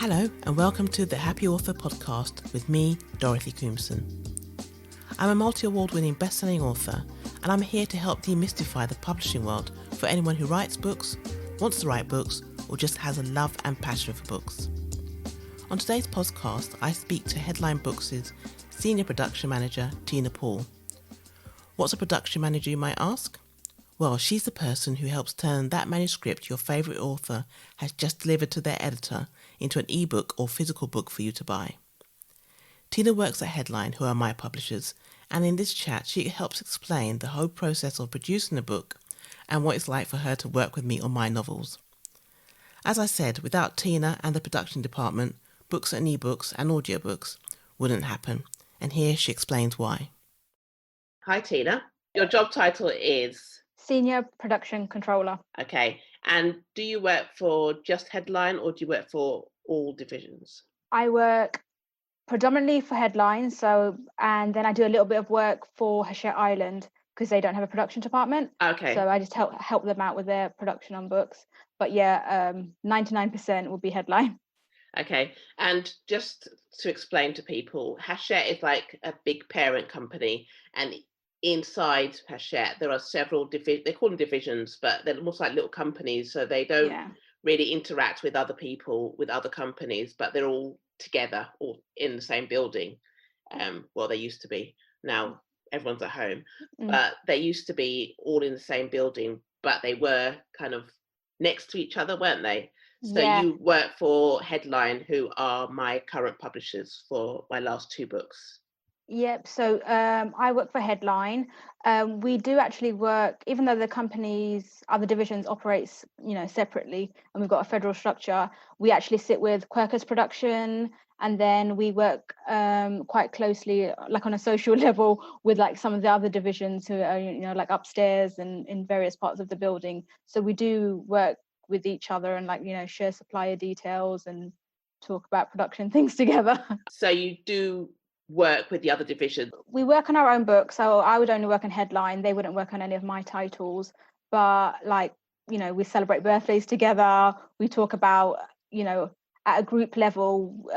Hello and welcome to the Happy Author podcast with me, Dorothy Coomson. I'm a multi-award winning best-selling author and I'm here to help demystify the publishing world for anyone who writes books, wants to write books, or just has a love and passion for books. On today's podcast, I speak to Headline Books' Senior Production Manager, Tina Paul. What's a production manager, you might ask? Well, she's the person who helps turn that manuscript your favourite author has just delivered to their editor into an eBook or physical book for you to buy. Tina works at Headline, who are my publishers, and in this chat she helps explain the whole process of producing a book and what it's like for her to work with me on my novels. As I said, without Tina and the production department, books and eBooks and audiobooks wouldn't happen, and here she explains why. Hi Tina, your job title is? Senior Production Controller. Okay, and do you work for just Headline or do you work for all divisions? I work predominantly for Headline, and then I do a little bit of work for Hachette Island because they don't have a production department. Okay. So I just help them out with their production on books. But yeah, 99% will be Headline. Okay, and just to explain to people, Hachette is like a big parent company, and inside Hachette there are several they call them divisions, but they're almost like little companies, so they don't really interact with other people, with other companies, but they're all together or in the same building. Well, they used to be. Now everyone's at home, but they used to be all in the same building, but they were kind of next to each other, weren't they? So you work for Headline, who are my current publishers for my last two books. Yep. So I work for Headline. We do actually work, even though the companies, other divisions operates, separately, and we've got a federal structure. We actually sit with Quercus Production, and then we work quite closely, like on a social level, with like some of the other divisions who are, like upstairs and in various parts of the building. So we do work with each other and share supplier details and talk about production things together. So you do work with the other divisions? We work on our own books, so I would only work on Headline. They wouldn't work on any of my titles, but we celebrate birthdays together. We talk about at a group level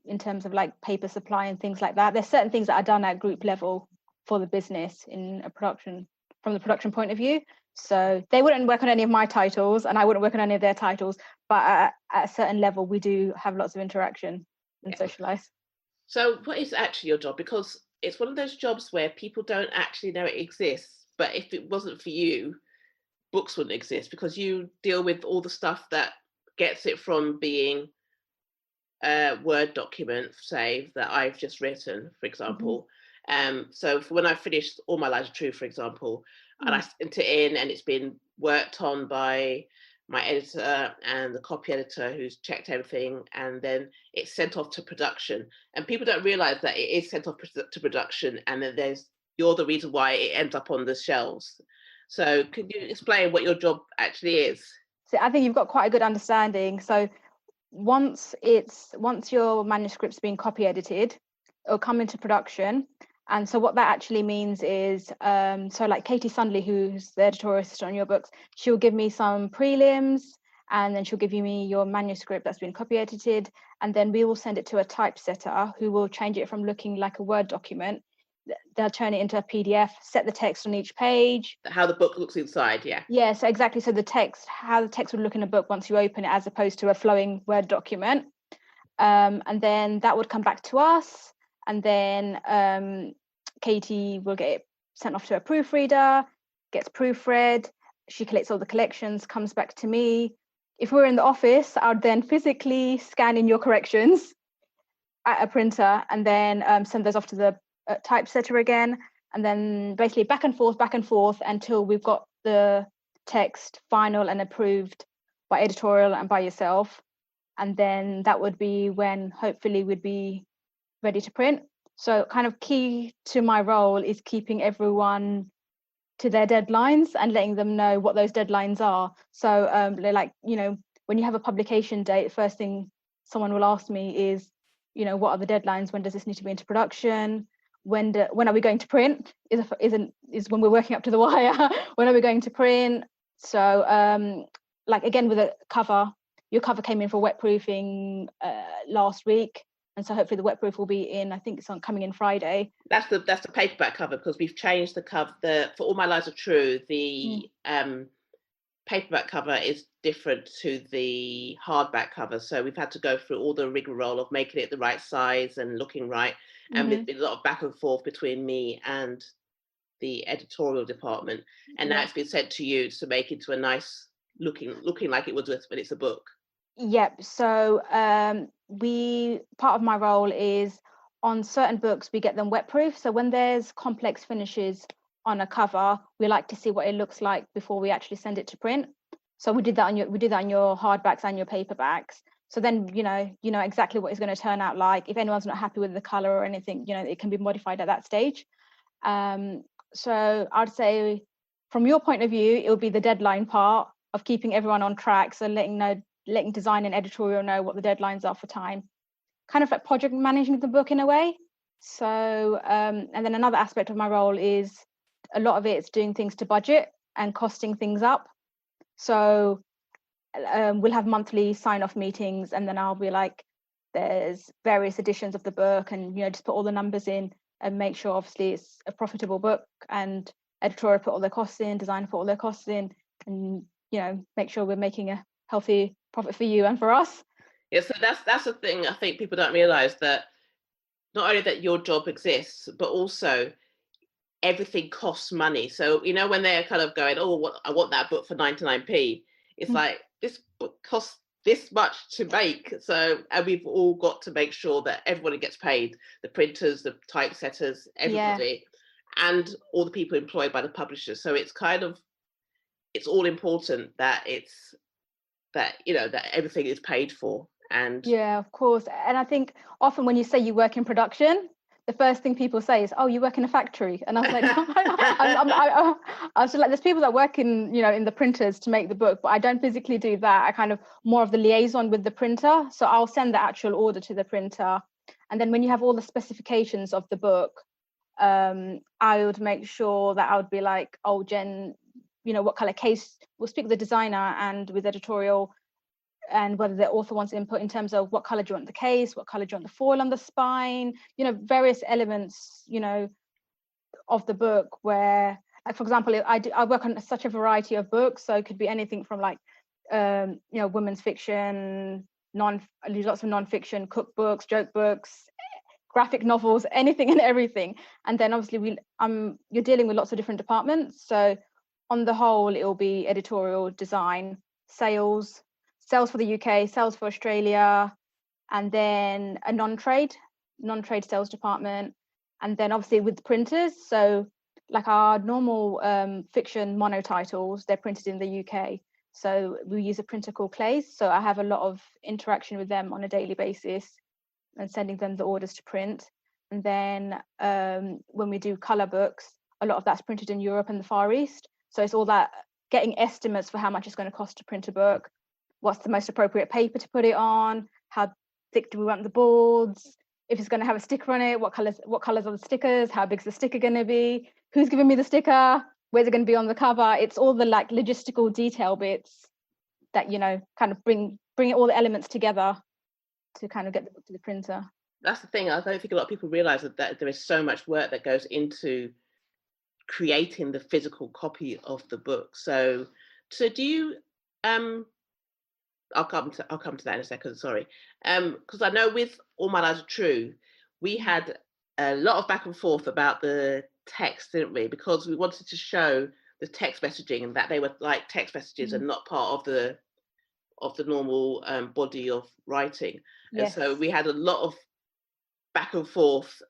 in terms of like paper supply and things like that. There's certain things that are done at group level for the business in a production, from the production point of view. So they wouldn't work on any of my titles and I wouldn't work on any of their titles, but at a certain level we do have lots of interaction and socialize. So what is actually your job? Because it's one of those jobs where people don't actually know it exists, but if it wasn't for you, books wouldn't exist, because you deal with all the stuff that gets it from being a Word document, say, that I've just written, for example. So for when I finished All My Lies Are True, for example, and I sent it in and it's been worked on by my editor and the copy editor who's checked everything, and then it's sent off to production. And people don't realize that it is sent off to production, and then you're the reason why it ends up on the shelves. So could you explain what your job actually is? So I think you've got quite a good understanding. So once your manuscript's been copy edited, it'll come into production. And so what that actually means is, so like Katie Sundley, who's the editorial assistant on your books, she'll give me some prelims, and then she'll give me your manuscript that's been copy edited, and then we will send it to a typesetter who will change it from looking like a Word document. They'll turn it into a PDF, set the text on each page. How the book looks inside, yeah. Yeah, so exactly. So how the text would look in a book once you open it, as opposed to a flowing Word document. And then that would come back to us, and then Katie will get it sent off to a proofreader, gets proofread, she collects all the collections, comes back to me. If we're in the office, I would then physically scan in your corrections at a printer and then send those off to the typesetter again, and then basically back and forth until we've got the text final and approved by editorial and by yourself. And then that would be when hopefully we'd be ready to print. So kind of key to my role is keeping everyone to their deadlines and letting them know what those deadlines are. So when you have a publication date, the first thing someone will ask me is, what are the deadlines? When does this need to be into production? When are we going to print? Is when we're working up to the wire. When are we going to print? So again, with a cover, your cover came in for wet proofing last week, and so hopefully the wet proof will be in. I think it's coming in Friday. That's the paperback cover, because we've changed the cover. For All My Lies Are True, the paperback cover is different to the hardback cover, so we've had to go through all the rigmarole of making it the right size and looking right, and there's been a lot of back and forth between me and the editorial department, and now it's been sent to you to make it to a nice looking like it was when it's a book. Yep. So part of my role is, on certain books we get them wet proof. So when there's complex finishes on a cover, we like to see what it looks like before we actually send it to print. So we do that on your hardbacks and your paperbacks. So then you know exactly what it's going to turn out like. If anyone's not happy with the color or anything, it can be modified at that stage. So I'd say, from your point of view, it will be the deadline part of keeping everyone on track. So letting design and editorial know what the deadlines are for time, kind of like project managing the book in a way. So and then another aspect of my role is, a lot of it's doing things to budget and costing things up. So we'll have monthly sign-off meetings, and then I'll be like, there's various editions of the book, and just put all the numbers in and make sure obviously it's a profitable book, and editorial put all their costs in, design put all their costs in, and make sure we're making a healthy profit for you and for us. Yeah, so that's the thing I think people don't realize, that not only that your job exists, but also everything costs money. So when they're kind of going, oh, I want that book for 99p, it's like, this book costs this much to make. So, and we've all got to make sure that everybody gets paid, the printers, the typesetters, everybody, and all the people employed by the publishers. So it's all important that that everything is paid for. And yeah, of course. And I think often when you say you work in production, the first thing people say is, oh, you work in a factory. And I was like, I was like, there's people that work in the printers to make the book, but I don't physically do that. I kind of more of the liaison with the printer. So I'll send the actual order to the printer. And then when you have all the specifications of the book, I would make sure that I would be like, oh, Jen, what color case, we'll speak with the designer and with editorial, and whether the author wants input in terms of what color do you want the case, what color do you want the foil on the spine, various elements, of the book, where, like, for example, I work on such a variety of books. So it could be anything from like, women's fiction, lots of non-fiction, cookbooks, joke books, graphic novels, anything and everything. And then obviously you're dealing with lots of different departments. So on the whole, it will be editorial, design, sales for the UK, sales for Australia, and then a non-trade sales department. And then obviously with printers, so like our normal fiction monotitles, they're printed in the UK. So we use a printer called Clays. So I have a lot of interaction with them on a daily basis and sending them the orders to print. And then when we do color books, a lot of that's printed in Europe and the Far East. So it's all that, getting estimates for how much it's going to cost to print a book, what's the most appropriate paper to put it on, how thick do we want the boards, if it's going to have a sticker on it, what colors are the stickers, how big's the sticker going to be, who's giving me the sticker, where's it going to be on the cover. It's all the like logistical detail bits that kind of bring all the elements together to kind of get the book to the printer. That's the thing. I don't think a lot of people realize that there is so much work that goes into creating the physical copy of the book. So do you I'll come to that in a second, sorry. Because I know with All My Lies Are True, we had a lot of back and forth about the text, didn't we? Because we wanted to show the text messaging and that they were like text messages and not part of the normal body of writing. Yes. And so we had a lot of back and forth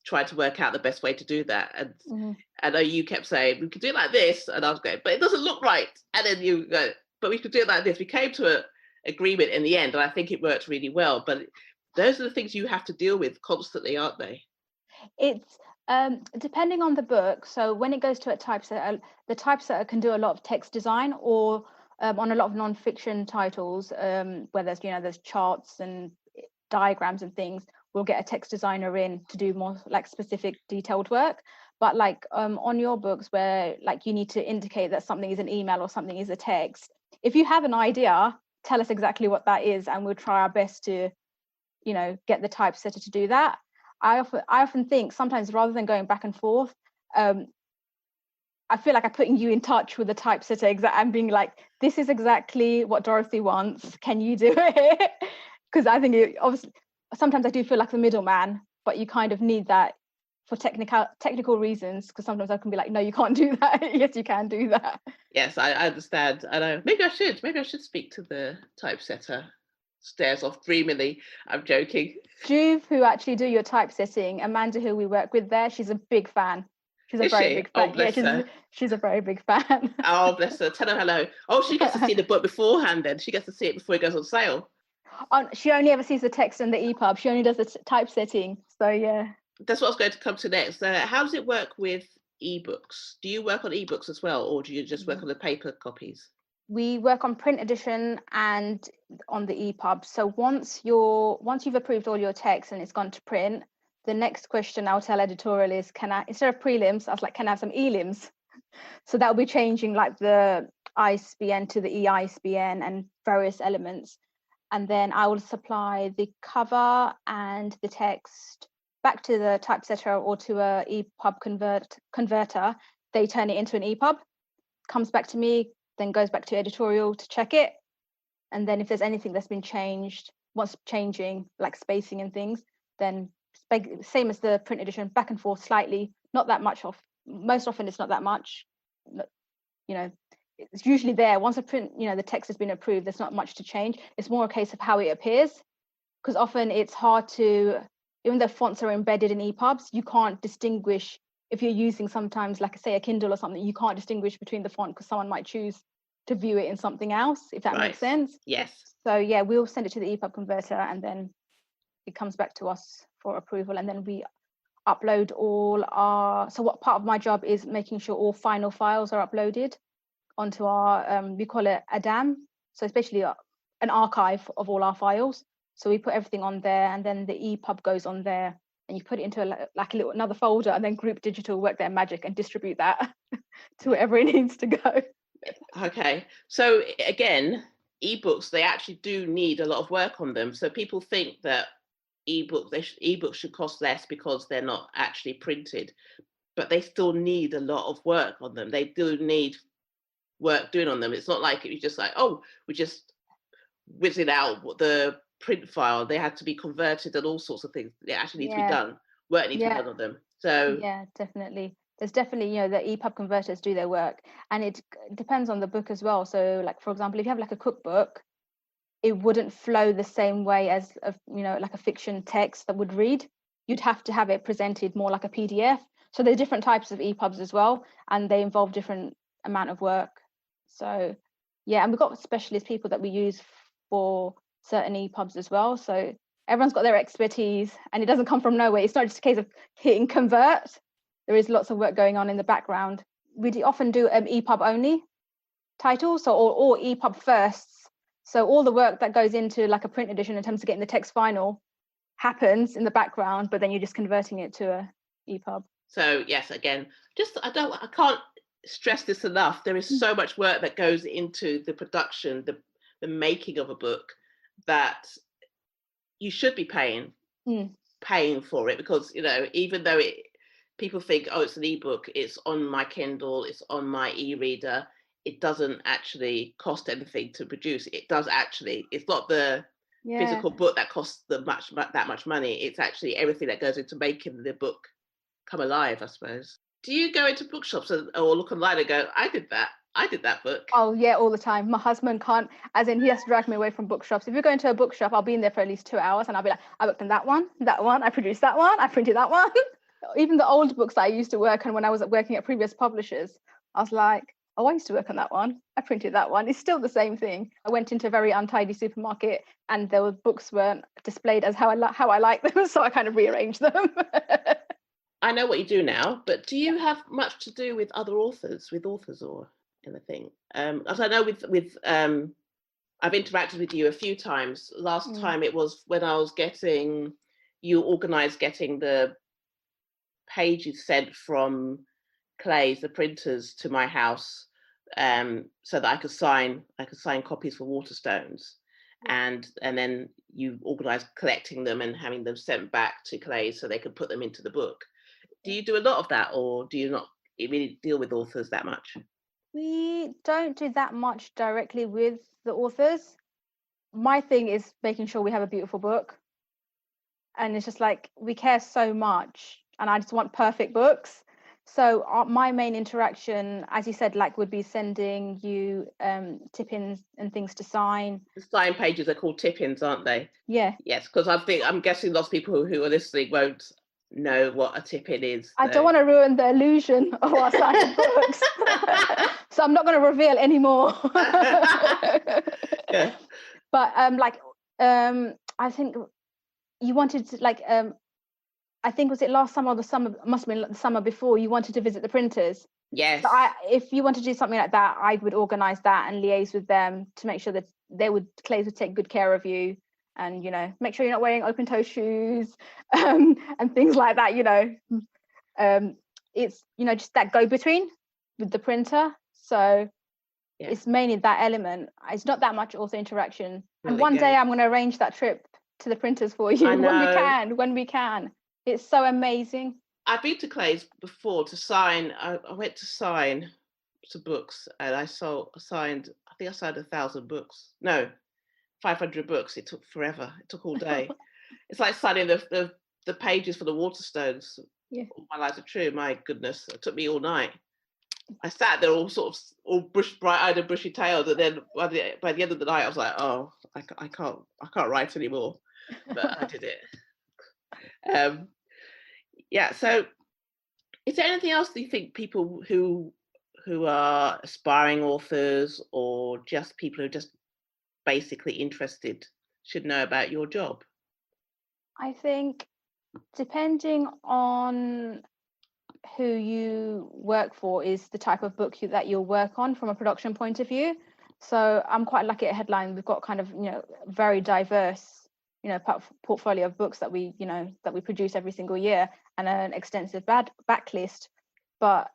trying to work out the best way to do that. And I know you kept saying, we could do it like this, and I was going, but it doesn't look right. And then you go, but we could do it like this. We came to an agreement in the end, and I think it worked really well. But those are the things you have to deal with constantly, aren't they? It's depending on the book. So when it goes to a typesetter, the typesetter can do a lot of text design, or on a lot of non-fiction titles, where there's charts and diagrams and things, we'll get a text designer in to do more like specific detailed work. But like on your books, where like you need to indicate that something is an email or something is a text, if you have an idea, tell us exactly what that is, and we'll try our best to, get the typesetter to do that. I often think sometimes, rather than going back and forth, I feel like I'm putting you in touch with the typesetter and being like, this is exactly what Dorothy wants. Can you do it? Because I think obviously sometimes I do feel like the middleman, but you kind of need that for technical reasons, because sometimes I can be like, no, you can't do that. Yes, you can do that. Yes, I understand. I know. Maybe I should speak to the typesetter. Stares off dreamily. I'm joking. Juve, who actually do your typesetting, Amanda, who we work with there, she's a big fan. She's a very big fan. Oh, bless her. She's a very big fan. Oh, bless her. Tell her hello. Oh, she gets to see the book beforehand then. She gets to see it before it goes on sale. She only ever sees the text and the EPUB. She only does the typesetting. So, yeah. That's what I was going to come to next. How does it work with eBooks? Do you work on eBooks as well, or do you just work on the paper copies? We work on print edition and on the EPUB. So once you've approved all your text and it's gone to print, the next question I'll tell editorial is, instead of prelims, I was like, can I have some elims? So that'll be changing like the ISBN to the eISBN and various elements. And then I will supply the cover and the text back to the typesetter or to a EPUB converter. They turn it into an EPUB, comes back to me, then goes back to editorial to check it. And then if there's anything that's been changed, what's changing, like spacing and things, then same as the print edition, back and forth slightly, not that much off. Most often it's not that much. It's usually there. Once the text has been approved, there's not much to change. It's more a case of how it appears, because often it's hard to, even though fonts are embedded in EPUBs, you can't distinguish. If you're using sometimes, like say a Kindle or something, you can't distinguish between the font because someone might choose to view it in something else, if that makes sense. Yes. So yeah, we'll send it to the EPUB converter and it comes back to us for approval, and then we upload all our, so what part of my job is making sure all final files are uploaded onto our, we call it a DAM, so it's basically an archive of all our files. So we put everything on there, and then the EPUB goes on there, and you put it into another folder, and then Group Digital work their magic and distribute that to wherever it needs to go. Okay, so again, ebooks, they actually do need a lot of work on them. So people think that ebooks should cost less because they're not actually printed, but they still need a lot of work on them. They do need work doing on them. It's not like it's just like, oh, we just whiz it out the print file. They had to be converted and all sorts of things. They actually need to be done. Work needs to be done on them. So yeah, definitely. There's definitely, the EPUB converters do their work, and it depends on the book as well. So like, for example, if you have like a cookbook, it wouldn't flow the same way as like a fiction text that would read. You'd have to have it presented more like a PDF. So there's different types of EPUBs as well, and they involve different amount of work. So yeah, and we've got specialist people that we use for certain EPUBs as well. So everyone's got their expertise, and it doesn't come from nowhere. It's not just a case of hitting convert. There is lots of work going on in the background. We often do EPUB only titles, so or EPUB firsts. So all the work that goes into like a print edition in terms of getting the text final happens in the background, but then you're just converting it to a EPUB. So yes, again, I can't stress this enough. There is so much work that goes into the production, the making of a book, that you should be paying for it, because even though people think, oh, it's an ebook, it's on my Kindle, it's on my e-reader, it doesn't actually cost anything to produce. It does actually. It's not the physical book that costs that much money. It's actually everything that goes into making the book come alive, I suppose. Do you go into bookshops or look online and go, I did that book? Oh yeah, all the time. My husband can't, as in he has to drag me away from bookshops. If you're going to a bookshop, I'll be in there for at least 2 hours, and I'll be like, I worked on that one, I produced that one, I printed that one. Even the old books that I used to work on when I was working at previous publishers, I was like, oh, I used to work on that one, I printed that one. It's still the same thing. I went into a very untidy supermarket, and there were books weren't displayed as how I like them, so I kind of rearranged them. I know what you do now, but do you have much to do with other authors or anything? As I know with I've interacted with you a few times. Last time it was when I was you organised getting the pages sent from Clay's, the printers, to my house so that I could sign copies for Waterstones, and then you organise collecting them and having them sent back to Clay so they could put them into the book. Do you do a lot of that, or do you not really deal with authors that much? We don't do that much directly with the authors. My thing is making sure we have a beautiful book. And it's just like, we care so much, and I just want perfect books. So my main interaction, as you said, like, would be sending you tip-ins and things to sign. The sign pages are called tip-ins, aren't they? Yeah. Yes, because I'm guessing lots of people who are listening won't know what a tip-in is. I don't want to ruin the illusion of our signed books. So I'm not going to reveal anymore. Yeah. But I think you wanted to, like, I think, was it last summer or the summer, must have been the summer before, you wanted to visit the printers. Yes. So if you want to do something like that, I would organise that and liaise with them to make sure that Clays would take good care of you, and, you know, make sure you're not wearing open-toe shoes, and things like that. You know, it's, you know, just that go-between with the printer. So Yeah. it's mainly that element. It's not that much also interaction. Well, and one day I'm going to arrange that trip to the printers for you when we can. It's so amazing. I've been to Clay's before to sign. I went to sign some books, and I signed 1,000 books. No, 500 books. It took forever. It took all day. It's like signing the pages for the Waterstones. Yeah. All My Lives Are True. My goodness, it took me all night. I sat there all bright-eyed and bushy-tailed, and then by the end of the night, I was like, oh, I can't write anymore. But I did it. Yeah. So, is there anything else that you think people who are aspiring authors, or just people who are just basically interested, should know about your job? I think, depending on who you work for, is the type of book that you'll work on from a production point of view. So I'm quite lucky at Headline. We've got kind of, you know, very diverse, you know, portfolio of books that we produce every single year, and an extensive backlist. But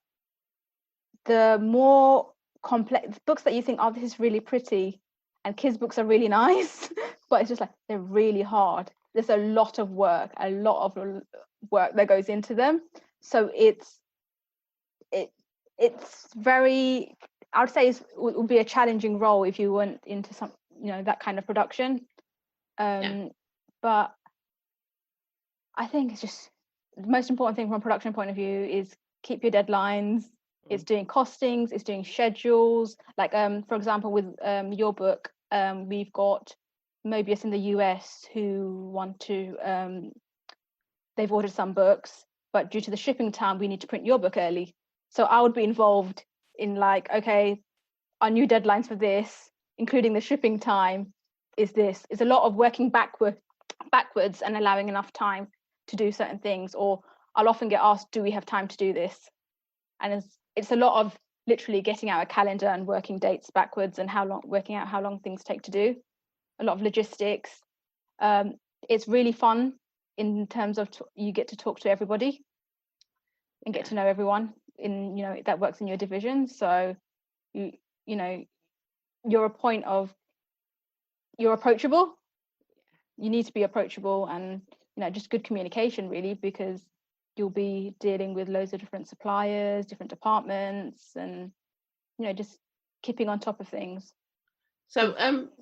the more complex books that you think, oh, this is really pretty, and kids' books are really nice, but it's just like, they're really hard. There's a lot of work that goes into them. So it's very, I would say it would be a challenging role if you went into some, you know, that kind of production. But I think it's just the most important thing from a production point of view is keep your deadlines. It's doing costings, it's doing schedules. Like, for example, with your book, we've got Mobius in the US who want to, they've ordered some books, but due to the shipping time, we need to print your book early. So I would be involved in, like, okay, our new deadlines for this, including the shipping time, is this. It's a lot of working backwards and allowing enough time to do certain things. Or I'll often get asked, do we have time to do this? And it's a lot of literally getting out a calendar and working dates backwards, and working out how long things take to do. A lot of logistics. It's really fun in terms of you get to talk to everybody and get to know everyone in, you know, that works in your division. So you know, you're approachable. You need to be approachable, and, you know, just good communication, really, because you'll be dealing with loads of different suppliers, different departments, and, you know, just keeping on top of things. So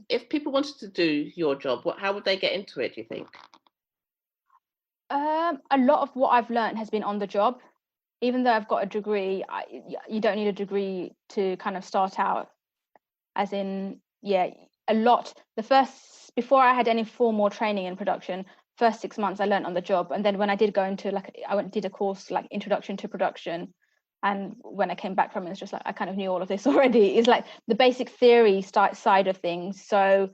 if people wanted to do your job, how would they get into it, do you think? A lot of what I've learned has been on the job. Even though I've got a degree, you don't need a degree to kind of start out. As in, a lot. Before I had any formal training in production, first 6 months I learned on the job. And then when I did go into, like, did a course like Introduction to Production, and when I came back from it, it's just like I kind of knew all of this already. It's like the basic theory side of things. So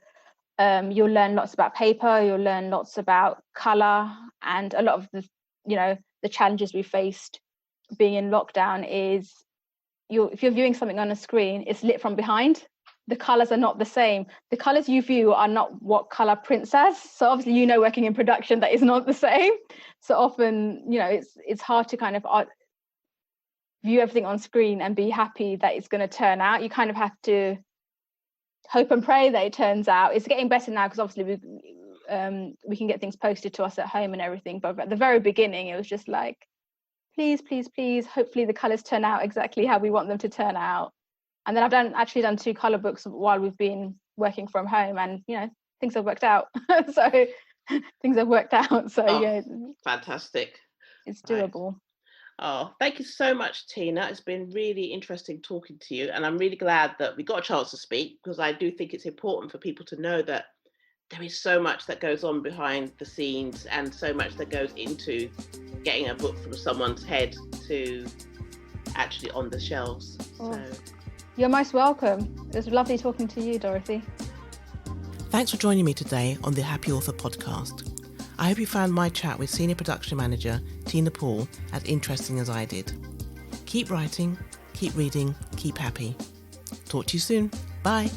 you'll learn lots about paper, you'll learn lots about color, and a lot of the, you know, the challenges we faced being in lockdown is if you're viewing something on a screen, it's lit from behind. The colors are not the same. The colors you view are not what color prints as. So obviously, you know, working in production, that is not the same. So often, you know, it's hard to kind of view everything on screen and be happy that it's going to turn out. You kind of have to hope and pray that it turns out. It's getting better now because obviously we can get things posted to us at home and everything, but at the very beginning it was just like, please, please, please, hopefully the colors turn out exactly how we want them to turn out. And then I've actually done 2 color books while we've been working from home, and things have worked out. So things have worked out. So yeah, fantastic. It's doable. Right. Oh, thank you so much, Tina. It's been really interesting talking to you, and I'm really glad that we got a chance to speak, because I do think it's important for people to know that there is so much that goes on behind the scenes, and so much that goes into getting a book from someone's head to actually on the shelves. Oh, so you're most welcome. It was lovely talking to you, Dorothy. Thanks for joining me today on the Happy Author podcast. I hope you found my chat with Senior Production Manager Tina Paul as interesting as I did. Keep writing, keep reading, keep happy. Talk to you soon. Bye.